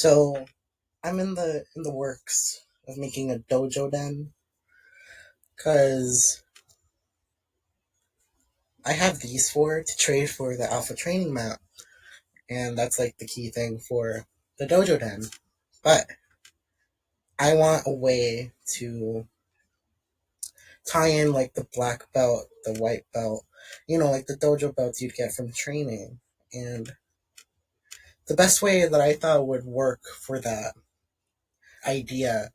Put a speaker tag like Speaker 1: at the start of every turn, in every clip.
Speaker 1: So I'm in the works of making a dojo den because I have these four to trade for the alpha training mat, and that's like the key thing for the dojo den. But I want a way to tie in like the black belt, the white belt, like the dojo belts you'd get from training. And the best way that I thought would work for that idea,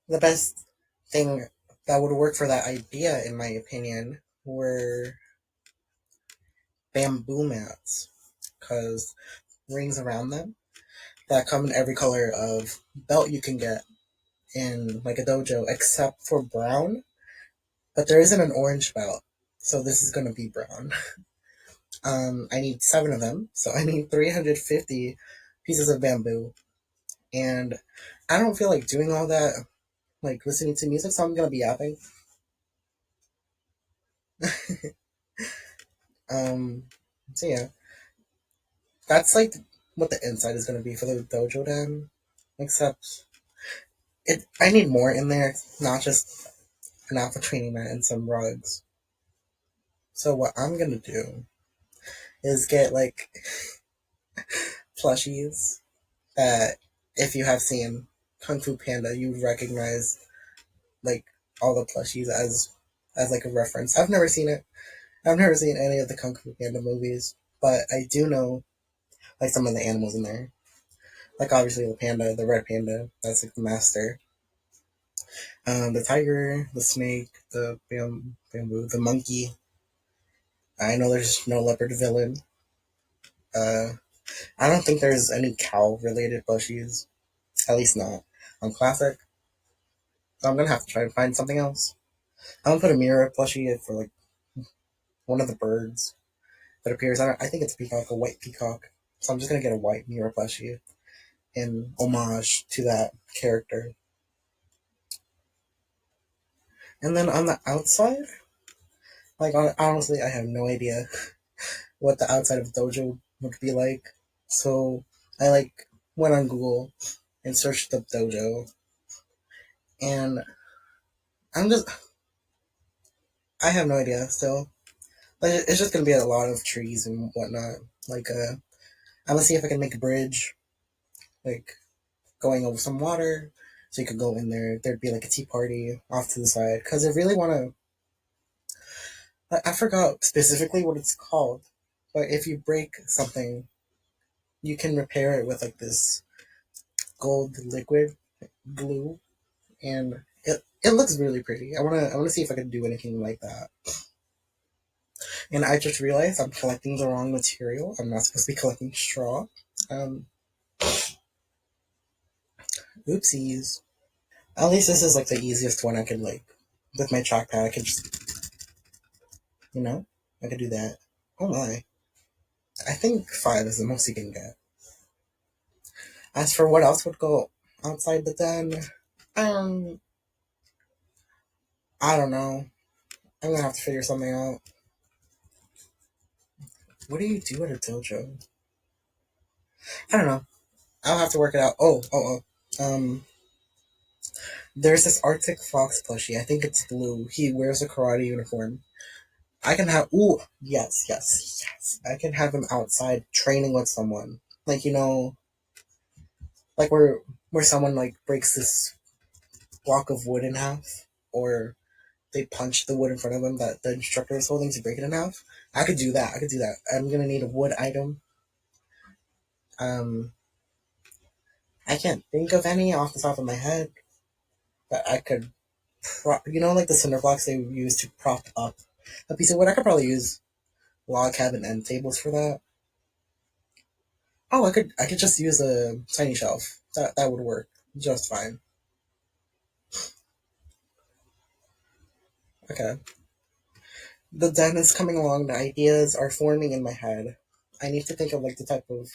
Speaker 1: the best thing that would work for that idea, in my opinion, were bamboo mats, because rings around them that come in every color of belt you can get in like a dojo, except for brown. But there isn't an orange belt, so this is gonna be brown. I need seven of them, so I need 350 pieces of bamboo, and I don't feel like doing all that, like listening to music, so I'm gonna be yapping. Um, so yeah, that's like what the inside is gonna be for the dojo den, except I need more in there, not just an alpha training mat and some rugs. So what I'm gonna do is get like plushies that, if you have seen Kung Fu Panda, you would recognize like all the plushies as like a reference. I've never seen it. I've never seen any of the Kung Fu Panda movies, but I do know like some of the animals in there. Like obviously the panda, the red panda, that's like the master. The tiger, the snake, the bamboo, the monkey. I know there's no leopard villain. Uh, I don't think there's any cow related plushies. At least not on classic. So I'm gonna have to try and find something else. I'm gonna put a mirror plushie for like one of the birds that appears. I think it's a peacock, a white peacock. So I'm just gonna get a white mirror plushie in homage to that character. And then on the outside, like honestly, I have no idea what the outside of dojo would be like. So I like went on Google and searched up dojo, and I'm just I have no idea still. Like it's just gonna be a lot of trees and whatnot. Like I'm gonna see if I can make a bridge, like going over some water, so you could go in there. There'd be like a tea party off to the side, because I really want to. I forgot specifically what it's called, but if you break something, you can repair it with like this gold liquid glue, and it looks really pretty. I wanna see if I can do anything like that. And I just realized I'm collecting the wrong material. I'm not supposed to be collecting straw. Um, Oopsies. At least this is like the easiest one I could like with my trackpad. I could just you know I could do that. Oh my! I think five is the most you can get. As for what else would go outside the den, um, I don't know. I'm gonna have to figure something out. What do you do at a dojo? I don't know. I'll have to work it out. Oh. There's this Arctic Fox plushie. I think it's blue. He wears a karate uniform. I can have. Ooh, yes. I can have him outside training with someone. Like like where someone like breaks this block of wood in half, or they punch the wood in front of them that the instructor is holding to break it in half. I could do that. I'm gonna need a wood item. Um, I can't think of any off the top of my head, but I could. Like the cinder blocks they use to prop up a piece of wood. I could probably use log cabin end tables for that. Oh, I could just use a tiny shelf. That would work just fine. Okay. The den is coming along. The ideas are forming in my head. I need to think of like the type of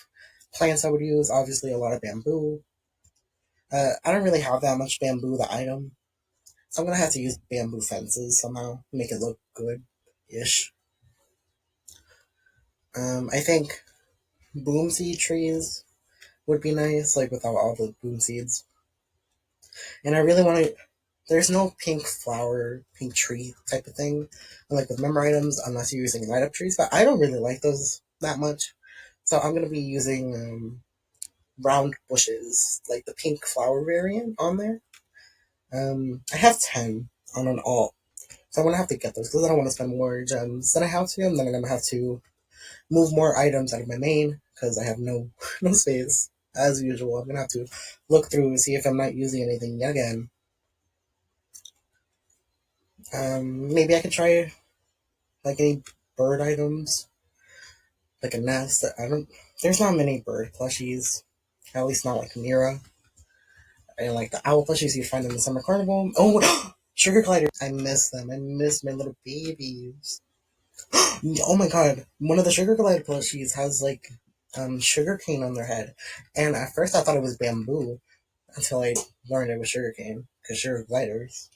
Speaker 1: plants I would use. Obviously, a lot of bamboo. I don't really have that much bamboo, the item, so I'm gonna have to use bamboo fences somehow, make it look good, ish. I think boom seed trees. would be nice, like without all the boom seeds. And I really want to. There's no pink flower, pink tree type of thing, like with member items, unless you're using light up trees. But I don't really like those that much, so I'm gonna be using round bushes, like the pink flower variant on there. I have 10 on an alt, so I'm gonna have to get those because I don't want to spend more gems than I have to, and then I'm gonna have to move more items out of my main because I have no no space as usual. I'm gonna have to look through and see if I'm not using anything yet again. Maybe I could try like any bird items, like a nest. I don't. There's not many bird plushies, at least not like Mira. And like the owl plushies you find in the summer carnival. Oh, sugar gliders! I miss them. I miss my little babies. Oh my god! One of the sugar glider plushies has like sugar cane on their head, and at first I thought it was bamboo until I learned it was sugar cane because sugar gliders.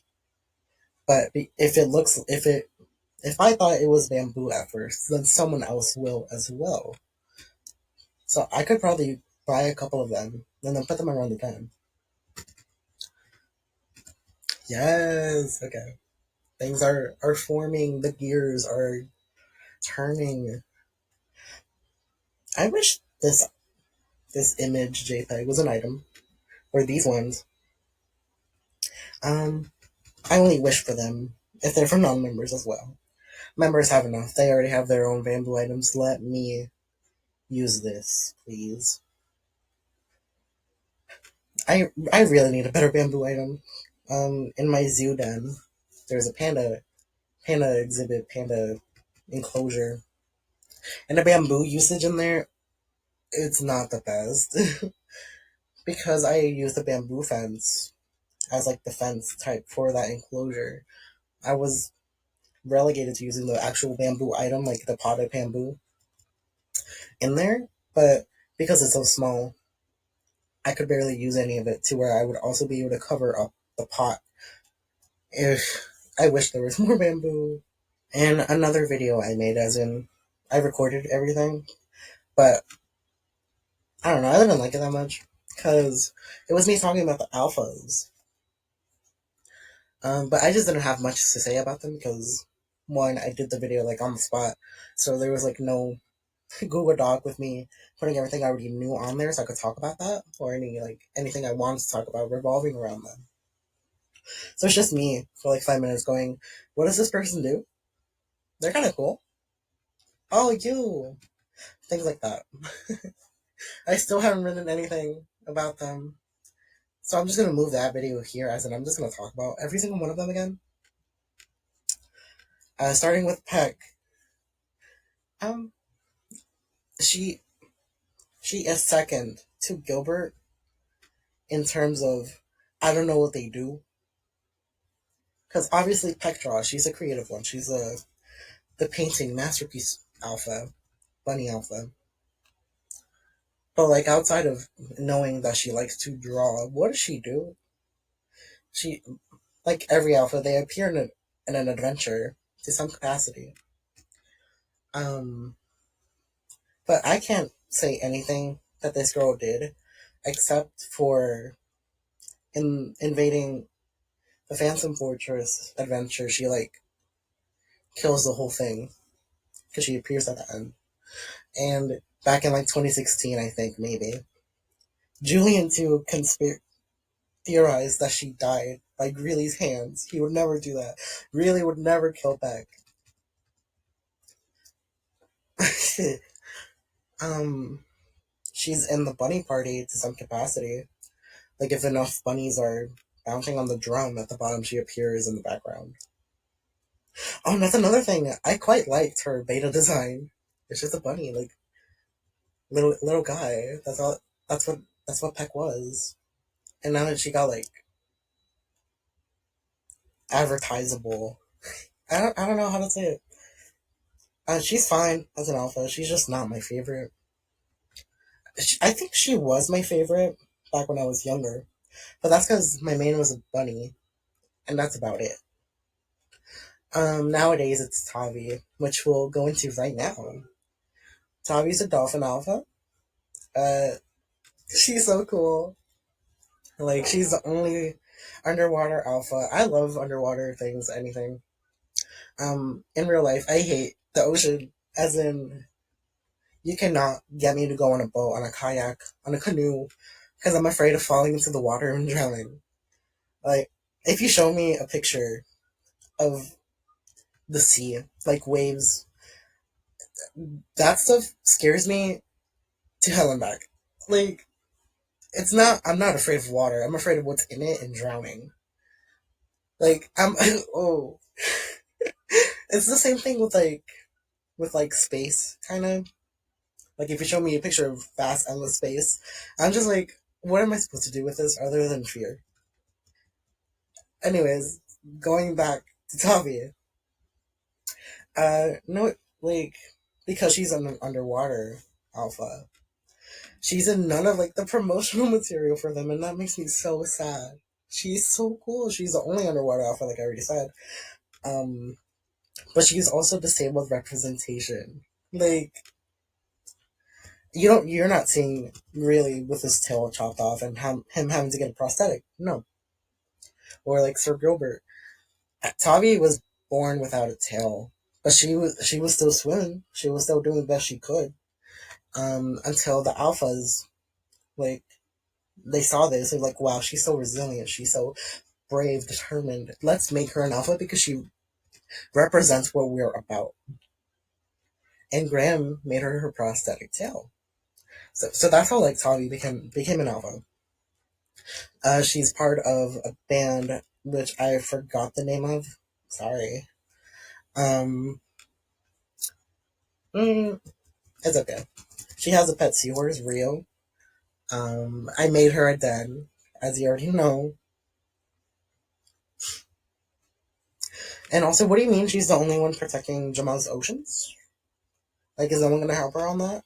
Speaker 1: But if I thought it was bamboo at first, then someone else will as well. So I could probably buy a couple of them and then put them around the pen. Yes, okay. Things are forming. The gears are turning. I wish this image JPEG was an item, or these ones. Um, I only wish for them if they're for non-members as well. Members have enough. They already have their own bamboo items. Let me use this, please. I really need a better bamboo item. In my zoo den, there's a panda exhibit, panda enclosure, and the bamboo usage in there, it's not the best because I use the bamboo fence as like the fence type for that enclosure. I was relegated to using the actual bamboo item, like the potted bamboo, in there, but because it's so small, I could barely use any of it to where I would also be able to cover up the pot. If I wish there was more bamboo. And another video I made, as in, I recorded everything, but I don't know, I didn't like it that much because it was me talking about the alphas. But I just didn't have much to say about them because one, I did the video like on the spot, so there was like no Google Doc with me putting everything I already knew on there, so I could talk about that or anything I wanted to talk about revolving around them. So it's just me for like 5 minutes going, "What does this person do? They're kind of cool. Oh, you." Things like that. I still haven't written anything about them. So I'm just gonna move that video here as in I'm just gonna talk about every single one of them again. Starting with Peck. Um, she she is second to Gilbert in terms of I don't know what they do. Because obviously Peck draws, she's a creative one. She's the painting masterpiece alpha, bunny alpha. But like outside of knowing that she likes to draw, what does she do? She like every alpha, they appear in an adventure to some capacity. Um, but I can't say anything that this girl did except for in invading the Phantom Fortress adventure. She like kills the whole thing because she appears at the end. And back in like 2016, I think maybe Julian too theorized that she died by Greeley's hands. He would never do that. Greeley would never kill Beck. um, she's in the bunny party to some capacity. Like if enough bunnies are bouncing on the drum at the bottom, she appears in the background. Oh, and that's another thing. I quite liked her beta design. It's just a bunny, like little guy. That's all. That's what Peck was. And now that she got like advertisable, I don't know how to say it. She's fine as an alpha. She's just not my favorite. I think she was my favorite back when I was younger, but that's because my main was a bunny, and that's about it. Nowadays it's Tavi, which we'll go into right now. Tavi's a dolphin alpha. Uh, She's so cool. Like she's the only underwater alpha. I love underwater things, anything. In real life, I hate the ocean. As in, you cannot get me to go on a boat, on a kayak, on a canoe, because I'm afraid of falling into the water and drowning. Like, if you show me a picture of the sea, like waves, that stuff scares me to hell and back. Like, it's not. I'm not afraid of water. I'm afraid of what's in it and drowning. Like, I'm. Oh, it's the same thing with like space, kind of. Like, if you show me a picture of vast, endless space, I'm just like, what am I supposed to do with this other than fear? Anyways, going back to Tavi, no, like, because she's an underwater alpha, she's in none of like the promotional material for them, and that makes me so sad. She's so cool. She's the only underwater alpha, like I already said. Um, but she's also disabled representation. Like, you're not seeing really with his tail chopped off and him having to get a prosthetic. No, or like Sir Gilbert. Tavi was born without a tail, but she was still swimming. She was still doing the best she could. Until the alphas, like, they saw this, they're like, wow, she's so resilient. She's so brave, determined. Let's make her an alpha because she represents what we're about. And Graham made her prosthetic tail. So that's how like Tavi became an alpha. She's part of a band which I forgot the name of. Sorry. Um, mm, it's okay. She has a pet seahorse, Rio. I made her a den, as you already know. And also, what do you mean she's the only one protecting Jamal's oceans? Like, is no one gonna help her on that?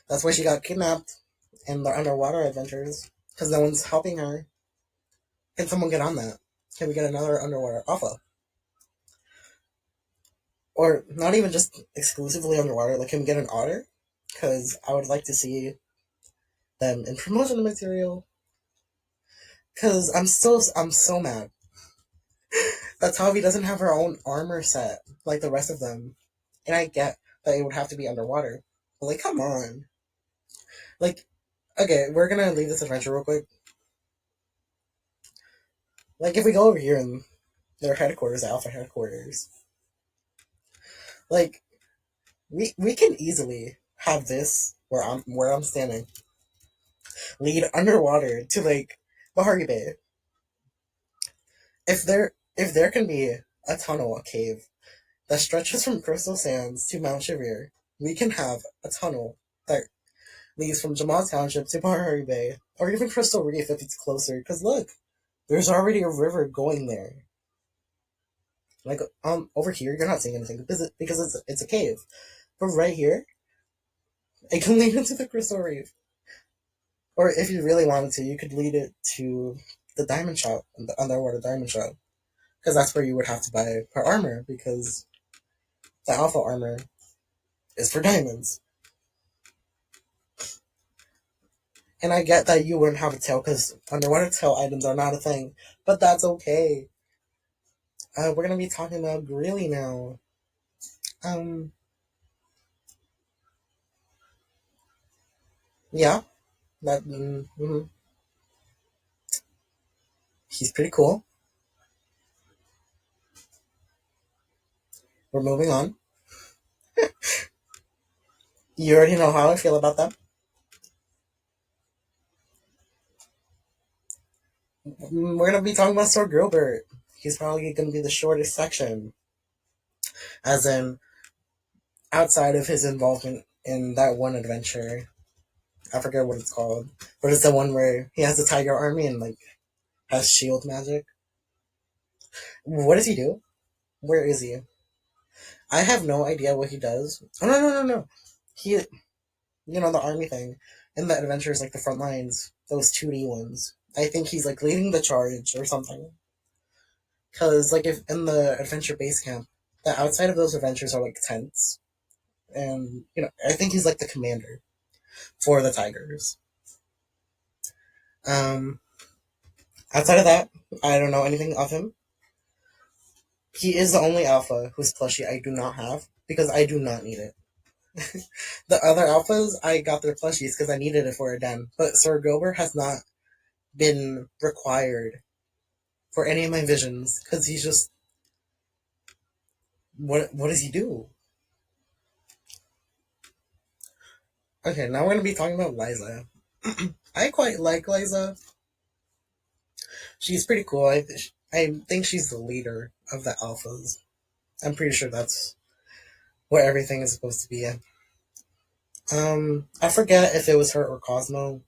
Speaker 1: That's why she got kidnapped in the underwater adventures, because no one's helping her. Can someone get on that? Can we get another underwater alpha? Or not even just exclusively underwater, like, can we get an otter? Because I would like to see them in promotional material. Because I'm so mad that Tavi doesn't have her own armor set like the rest of them. And I get that it would have to be underwater. But, like, come on. Like, okay, we're gonna leave this adventure real quick. Like, if we go over here in their headquarters, Alpha headquarters, like, we can easily have this where I'm standing lead underwater to like Bahari Bay. If there can be a tunnel, a cave that stretches from Crystal Sands to Mount Chevere, we can have a tunnel that leads from Jamal Township to Bahari Bay, or even Crystal Reef if it's closer. Because look, there's already a river going there. Like, over here, you're not seeing anything because it's a cave. But right here, it can lead into the Crystal Reef. Or if you really wanted to, you could lead it to the diamond shop, the underwater diamond shop, because that's where you would have to buy her armor because the alpha armor is for diamonds. And I get that you wouldn't have a tail because underwater tail items are not a thing, but that's okay. We're gonna be talking about Greeley now. Um, yeah, he's pretty cool. We're moving on. You already know how I feel about that. We're gonna be talking about Sir Gilbert. He's probably gonna be the shortest section, as in outside of his involvement in that one adventure. I forget what it's called, but it's the one where he has the tiger army and like has shield magic. What does he do? Where is he? I have no idea what he does. Oh no, no, no, no. He, the army thing in the adventures, like the front lines, those 2D ones. I think he's like leading the charge or something. Cause like if in the adventure base camp, the outside of those adventures are like tents, and I think he's like the commander for the tigers. Um, Outside of that, I don't know anything of him. He is the only alpha whose plushie I do not have because I do not need it. The other alphas, I got their plushies because I needed it for a den. But Sir Gilbert has not been required for any of my visions because he's just what does he do? Okay, now we're gonna be talking about Liza. I quite like Liza. She's pretty cool. I think she's the leader of the alphas. I'm pretty sure that's what everything is supposed to be. I forget if it was her or Cosmo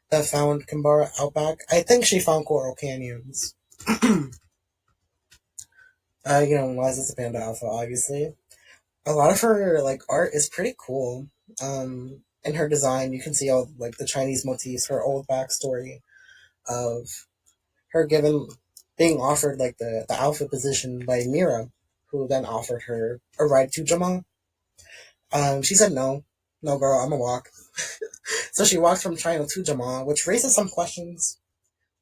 Speaker 1: that found Kimbara out back. I think she found Coral Canyons. Liza's a panda alpha, obviously. A lot of her like art is pretty cool. In her design, you can see all like the Chinese motifs, her old backstory of her given being offered like the alpha position by Mira, who then offered her a ride to Jamal. She said no, no girl, I'm gonna walk. So she walked from China to Jamal, which raises some questions.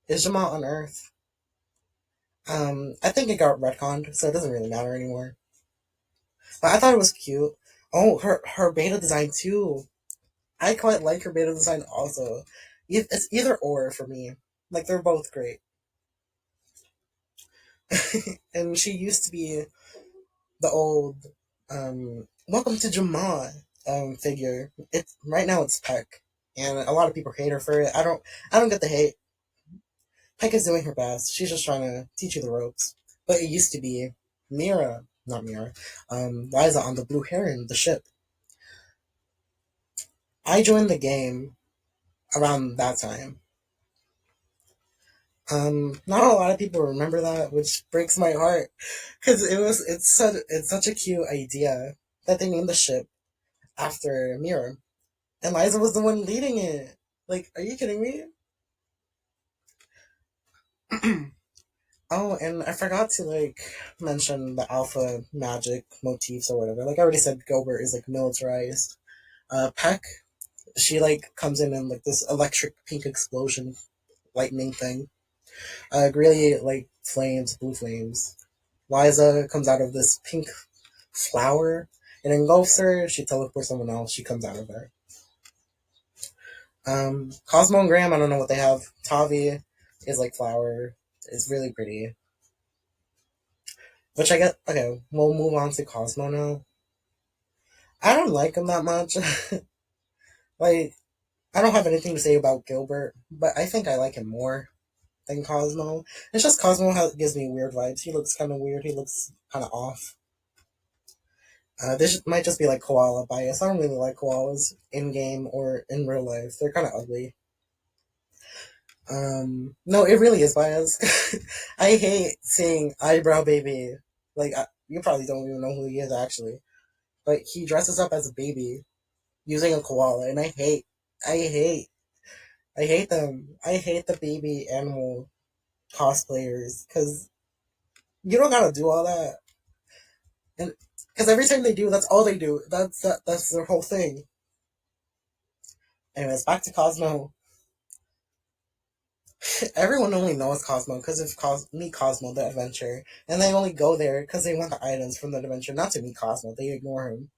Speaker 1: Is Jamal on Earth? I think it got retconned, so it doesn't really matter anymore. But I thought it was cute. Oh, her beta design too. I quite like her beta design also. It's either or for me. Like they're both great. And she used to be the old Welcome to Jamal figure. It's right now it's Peck. And a lot of people hate her for it. I don't get the hate. Peck is doing her best. She's just trying to teach you the ropes. But it used to be Mira, not Mira, Liza on the Blue Heron, the ship. I joined the game around that time. Not a lot of people remember that, which breaks my heart, because it's such a cute idea that they named the ship after Mira, and Liza was the one leading it. Like, are you kidding me? Oh, and I forgot to like mention the alpha magic motifs or whatever. Like I already said, Gilbert is like militarized. Peck, she like comes in like this electric pink explosion lightning thing. Really like flames, blue flames. Liza comes out of this pink flower. It engulfs her. She teleports someone else. She comes out of there. Cosmo and Graham, I don't know what they have. Tavi is like flower. It's really pretty. Which I get. Okay, we'll move on to Cosmo now. I don't like him that much. Like, I don't have anything to say about Gilbert, but I think I like him more than Cosmo. It's just Cosmo gives me weird vibes. He looks kind of weird. He looks kind of off. This might just be like koala bias. I don't really like koalas in game or in real life. They're kind of ugly. No, it really is bias. I hate seeing eyebrow baby. Like you probably don't even know who he is actually, but he dresses up as a baby using a koala, and I hate, I hate them. I hate the baby animal cosplayers because you don't gotta do all that, and because every time they do, that's all they do. That's their whole thing. Anyways, back to Cosmo. Everyone only knows Cosmo because of Meet Cosmo the adventure, and they only go there because they want the items from the adventure, not to meet Cosmo. They ignore him.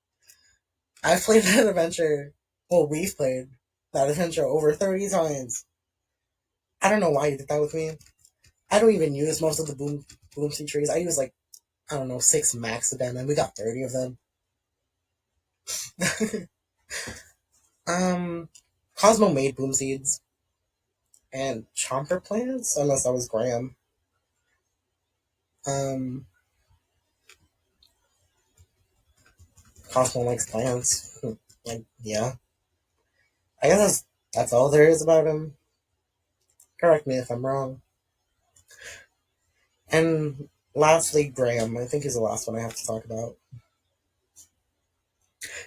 Speaker 1: I've played that adventure. Well, we've played that adventure over 30 times. I don't know why you did that with me. I don't even use most of the boomseed trees. I use like I don't know 6 max of them, and we got 30 of them. um, Cosmo made boom seeds and chomper plants, unless that was Graham. Um, Cosmo likes plants. Like, yeah. I guess that's all there is about him. Correct me if I'm wrong. And lastly, Graham. I think he's the last one I have to talk about.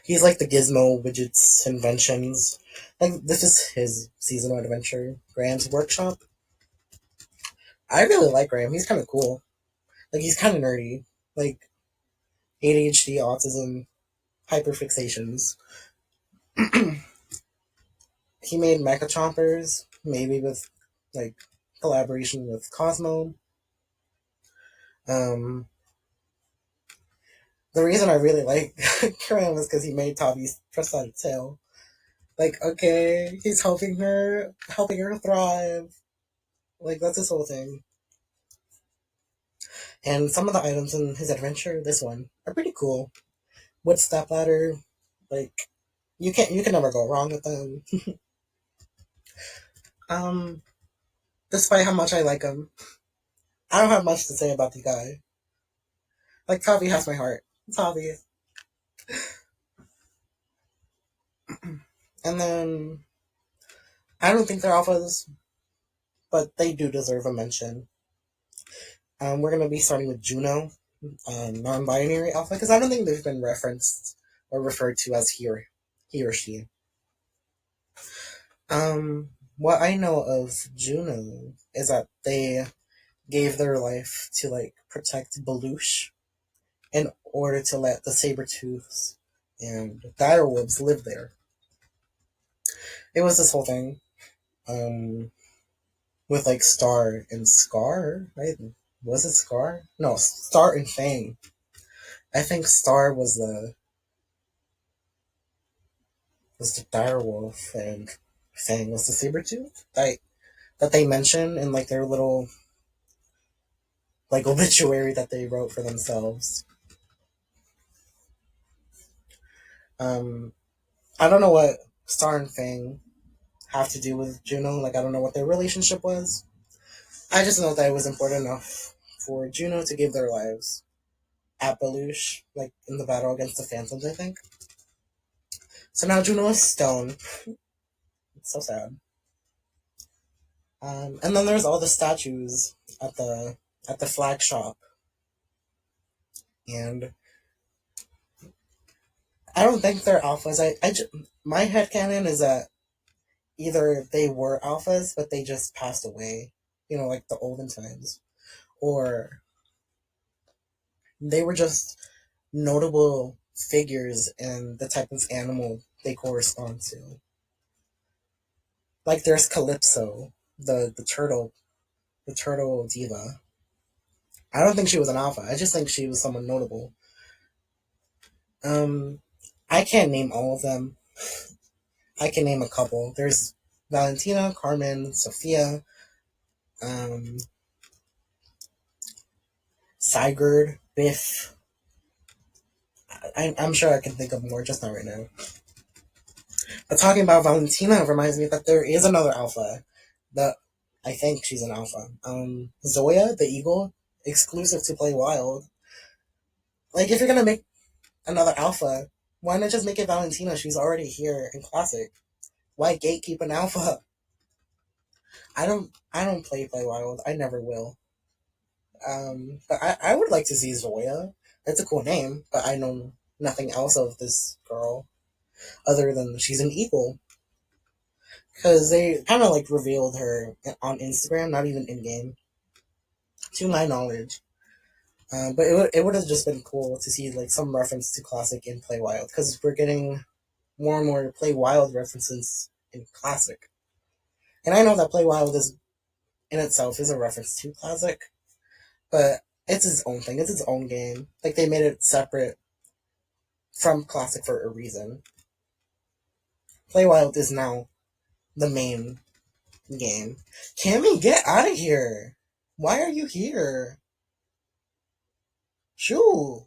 Speaker 1: He's like the Gizmo widgets inventions. Like this is his seasonal adventure, Graham's workshop. I really like Graham. He's kind of cool. Like he's kind of nerdy. Like ADHD, autism, hyperfixations. He made mecha chompers, maybe with like collaboration with Cosmo. Um, the reason I really like Karen was because he made Tavi's prosthetic tail. Like, okay, he's helping her thrive. Like, that's his whole thing. And some of the items in his adventure, this one, are pretty cool. With stepladder, like, you can never go wrong with them. Um, despite how much I like him, I don't have much to say about the guy. Like, Tavi has my heart. Tavi. And then, I don't think they're alphas, but they do deserve a mention. We're going to be starting with Juno, non binary alpha, because I don't think they've been referenced or referred to as he or she. What I know of Juno is that they gave their life to, like, protect Belush in order to let the Sabertooths and Direwolves live there. It was this whole thing. With like Star and Scar, right? Was it Scar? No, Star and Fang. I think Star was the direwolf and Fang was the Sabertooth. That they mention in like their little like obituary that they wrote for themselves. Um, I don't know what Star and Fang have to do with Juno. Like I don't know what their relationship was. I just know that it was important enough for Juno to give their lives at Belush, like in the battle against the Phantoms, I think. So now Juno is stone. It's so sad. And then there's all the statues at the flag shop, and I don't think they're alphas. My headcanon is that either they were alphas, but they just passed away, like the olden times, or they were just notable figures in the type of animal they correspond to. Like there's Calypso, the turtle diva. I don't think she was an alpha. I just think she was someone notable. Um, I can't name all of them. I can name a couple. There's Valentina, Carmen, Sophia, um, Sigurd, Biff. I'm sure I can think of more, just not right now. But talking about Valentina reminds me that there is another alpha. That I think she's an alpha. Zoya, the eagle, exclusive to Play Wild. Like, if you're gonna make another alpha, why not just make it Valentina? She's already here in Classic. Why gatekeep an alpha? I don't play Wild. I never will. But I would like to see Zoya. That's a cool name, but I know nothing else of this girl other than she's an eagle. Because they kind of like revealed her on Instagram, not even in game, to my knowledge. But it would have just been cool to see like some reference to Classic in Play Wild because we're getting more and more Play Wild references in Classic. And I know that Play Wild is in itself is a reference to Classic, but it's its own thing. It's its own game. Like they made it separate from Classic for a reason. Play Wild is now the main game. Cammy, get out of here! Why are you here? Shoo!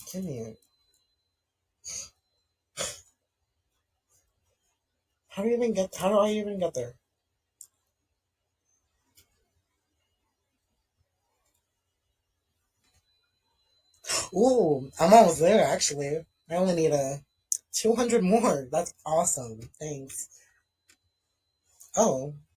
Speaker 1: Cammy, how do I even get there? Ooh, I'm almost there actually. I only need a 200 more. That's awesome. Thanks. Oh,